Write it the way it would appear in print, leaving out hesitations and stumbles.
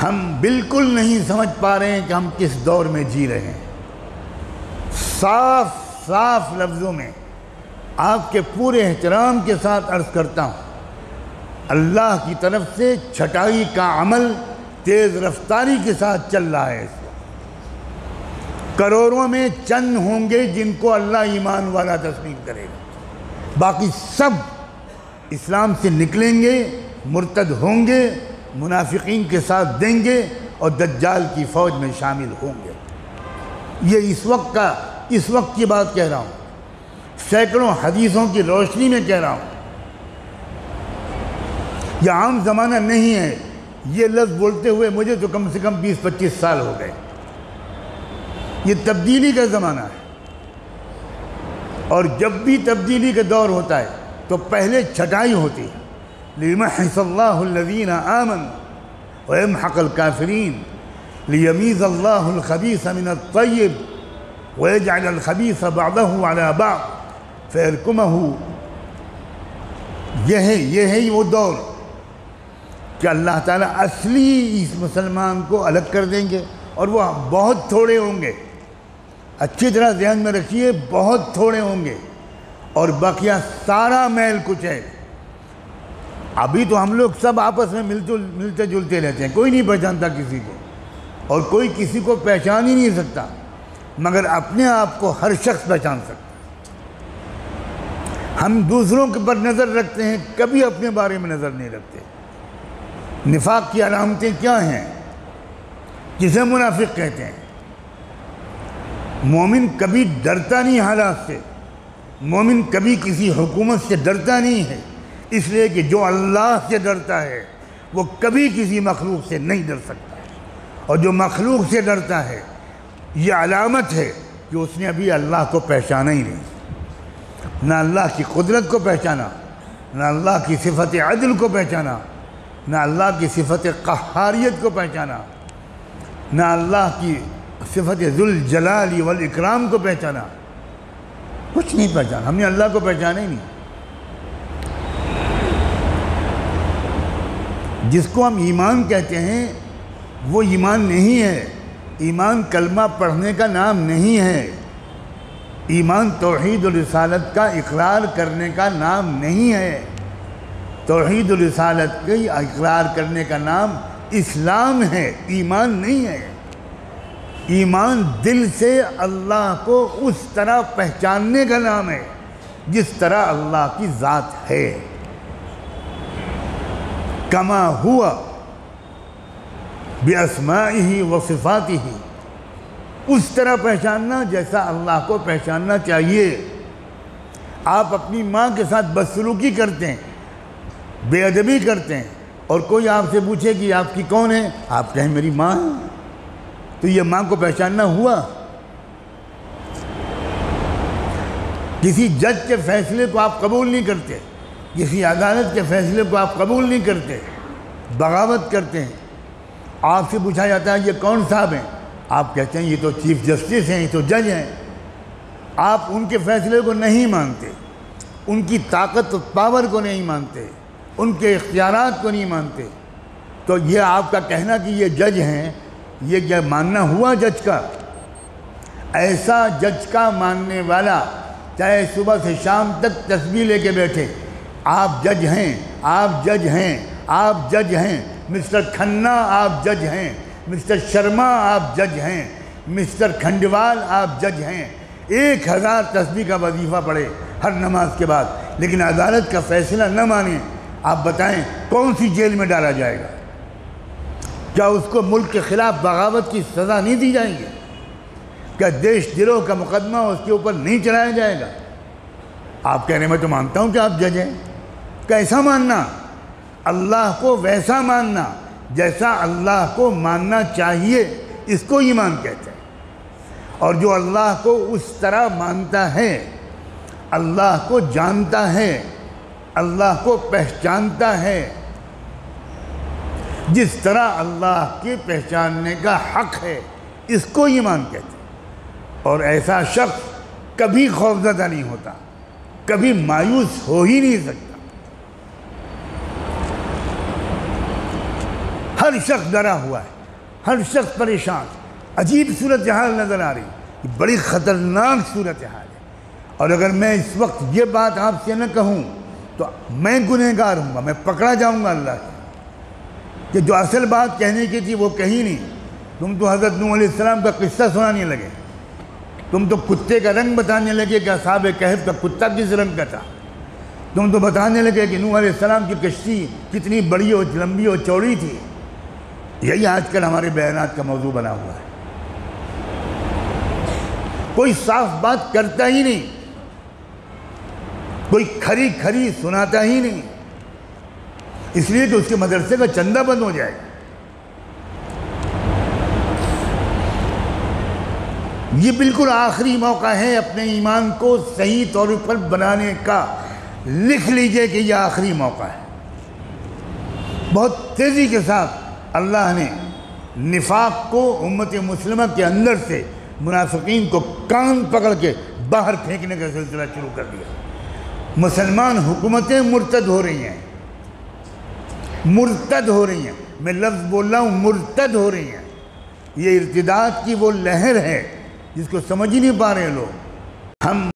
ہم بالکل نہیں سمجھ پا رہے ہیں کہ ہم کس دور میں جی رہے ہیں۔ صاف صاف لفظوں میں آپ کے پورے احترام کے ساتھ عرض کرتا ہوں، اللہ کی طرف سے چھٹائی کا عمل تیز رفتاری کے ساتھ چل رہا ہے۔ کروڑوں میں چند ہوں گے جن کو اللہ ایمان والا تسلیم کرے گا، باقی سب اسلام سے نکلیں گے، مرتد ہوں گے، منافقین کے ساتھ دیں گے اور دجال کی فوج میں شامل ہوں گے۔ یہ اس وقت کی بات کہہ رہا ہوں، سینکڑوں حدیثوں کی روشنی میں کہہ رہا ہوں۔ یہ عام زمانہ نہیں ہے، یہ لفظ بولتے ہوئے مجھے تو کم سے کم 20-25 سال ہو گئے۔ یہ تبدیلی کا زمانہ ہے، اور جب بھی تبدیلی کا دور ہوتا ہے تو پہلے چھٹائی ہوتی ہے۔ لِيُمَحِّصَ اللَّهُ الَّذِينَ آمَنُوا وَيَمْحَقَ الْكَافِرِينَ لِيَمِيزَ اللَّهُ الْخَبِيثَ مِنَ الطَّيِّبِ وَيَجْعَلَ الْخَبِيثَ بَعْضَهُ عَلَى بَعْضٍ فَيَرْكُمَهُ۔ یہ ہے وہ دور کہ اللہ تعالیٰ اصلی اس مسلمان کو الگ کر دیں گے، اور وہ بہت تھوڑے ہوں گے۔ اچھی طرح ذہن میں رکھیے، بہت تھوڑے ہوں گے، اور بقیہ سارا میل کچھ ہے۔ ابھی تو ہم لوگ سب آپس میں ملتے جلتے رہتے ہیں، کوئی نہیں پہچانتا کسی کو، اور کوئی کسی کو پہچان ہی نہیں سکتا، مگر اپنے آپ کو ہر شخص پہچان سکتا۔ ہم دوسروں کے پر نظر رکھتے ہیں، کبھی اپنے بارے میں نظر نہیں رکھتے۔ نفاق کی علامتیں کیا ہیں؟ جسے منافق کہتے ہیں۔ مومن کبھی ڈرتا نہیں حالات سے، مومن کبھی کسی حکومت سے ڈرتا نہیں ہے، اس لیے کہ جو اللہ سے ڈرتا ہے وہ کبھی کسی مخلوق سے نہیں ڈر سکتا، اور جو مخلوق سے ڈرتا ہے یہ علامت ہے کہ اس نے ابھی اللہ کو پہچانا ہی نہیں، نہ اللہ کی قدرت کو پہچانا، نہ اللہ کی صفت عدل کو پہچانا، نہ اللہ کی صفت قہاریت کو پہچانا، نہ اللہ کی صفت ذوالجلال والاکرام کو پہچانا، کچھ نہیں پہچانا۔ ہم نے اللہ کو پہچانا ہی نہیں۔ جس کو ہم ایمان کہتے ہیں وہ ایمان نہیں ہے۔ ایمان کلمہ پڑھنے کا نام نہیں ہے، ایمان توحید و رسالت کا اقرار کرنے کا نام نہیں ہے۔ توحید و رسالت کے اقرار کرنے کا نام اسلام ہے، ایمان نہیں ہے۔ ایمان دل سے اللہ کو اس طرح پہچاننے کا نام ہے جس طرح اللہ کی ذات ہے، کما ہوا بِأَسْمَائِهِ وَصِفَاتِهِ، اس طرح پہچاننا جیسا اللہ کو پہچاننا چاہیے۔ آپ اپنی ماں کے ساتھ بدسلوکی کرتے ہیں، بے ادبی کرتے ہیں، اور کوئی آپ سے پوچھے کہ آپ کی کون ہے، آپ کہیں میری ماں ہے، تو یہ ماں کو پہچاننا ہوا؟ کسی جج کے فیصلے کو آپ قبول نہیں کرتے، کسی عدالت کے فیصلے کو آپ قبول نہیں کرتے، بغاوت کرتے ہیں۔ آپ سے پوچھا جاتا ہے یہ کون صاحب ہیں، آپ کہتے ہیں یہ تو چیف جسٹس ہیں، یہ تو جج ہیں۔ آپ ان کے فیصلے کو نہیں مانتے، ان کی طاقت و پاور کو نہیں مانتے، ان کے اختیارات کو نہیں مانتے، تو یہ آپ کا کہنا کہ یہ جج ہیں، یہ کیا ماننا ہوا جج کا؟ ایسا جج کا ماننے والا چاہے صبح سے شام تک تسبیح لے کے بیٹھے، آپ جج ہیں، آپ جج ہیں، آپ جج ہیں، مسٹر کھنہ آپ جج ہیں، مسٹر شرما آپ جج ہیں، مسٹر کھنڈیوال آپ جج ہیں، 1000 تسبیح کا وظیفہ پڑھے ہر نماز کے بعد، لیکن عدالت کا فیصلہ نہ مانیں، آپ بتائیں کون سی جیل میں ڈالا جائے گا؟ کیا اس کو ملک کے خلاف بغاوت کی سزا نہیں دی جائیں گی؟ کیا دیش دروہ کا مقدمہ اس کے اوپر نہیں چلایا جائے گا؟ آپ کہہ رہے ہیں میں تو مانتا ہوں کہ آپ جج ہیں۔ کیسا ماننا؟ اللہ کو ویسا ماننا جیسا اللہ کو ماننا چاہیے، اس کو ایمان کہتے ہیں۔ اور جو اللہ کو اس طرح مانتا ہے، اللہ کو جانتا ہے، اللہ کو پہچانتا ہے جس طرح اللہ کے پہچاننے کا حق ہے، اس کو ایمان کہتے ہیں۔ اور ایسا شخص کبھی خوفزدہ نہیں ہوتا، کبھی مایوس ہو ہی نہیں سکتا۔ ہر شخص ڈرا ہوا ہے، ہر شخص پریشان، عجیب صورتحال نظر آ رہی ہے، بڑی خطرناک صورتحال ہے۔ اور اگر میں اس وقت یہ بات آپ سے نہ کہوں تو میں گنہگار ہوں گا، میں پکڑا جاؤں گا اللہ سے، کہ جو اصل بات کہنے کی تھی وہ کہی نہیں۔ تم تو حضرت نوح علیہ السلام کا قصہ سنانے لگے، تم تو کتے کا رنگ بتانے لگے کہ اصحاب کہف کا کتا کس رنگ کا تھا، تم تو بتانے لگے کہ نوح علیہ السلام کی کشتی کتنی بڑی اور لمبی اور چوڑی تھی۔ یہی آج کل ہمارے بیانات کا موضوع بنا ہوا ہے۔ کوئی صاف بات کرتا ہی نہیں، کوئی کھری کھری سناتا ہی نہیں، اس لیے کہ اس کے مدرسے کا چندہ بند ہو جائے گا۔ یہ بالکل آخری موقع ہے اپنے ایمان کو صحیح طور پر بنانے کا، لکھ لیجئے کہ یہ آخری موقع ہے۔ بہت تیزی کے ساتھ اللہ نے نفاق کو امت مسلمہ کے اندر سے منافقین کو کان پکڑ کے باہر پھینکنے کا سلسلہ شروع کر دیا۔ مسلمان حکومتیں مرتد ہو رہی ہیں، مرتد ہو رہی ہیں، میں لفظ بول رہا ہوں مرتد ہو رہی ہیں۔ یہ ارتداد کی وہ لہر ہے جس کو سمجھ ہی نہیں پا رہے لوگ۔ ہم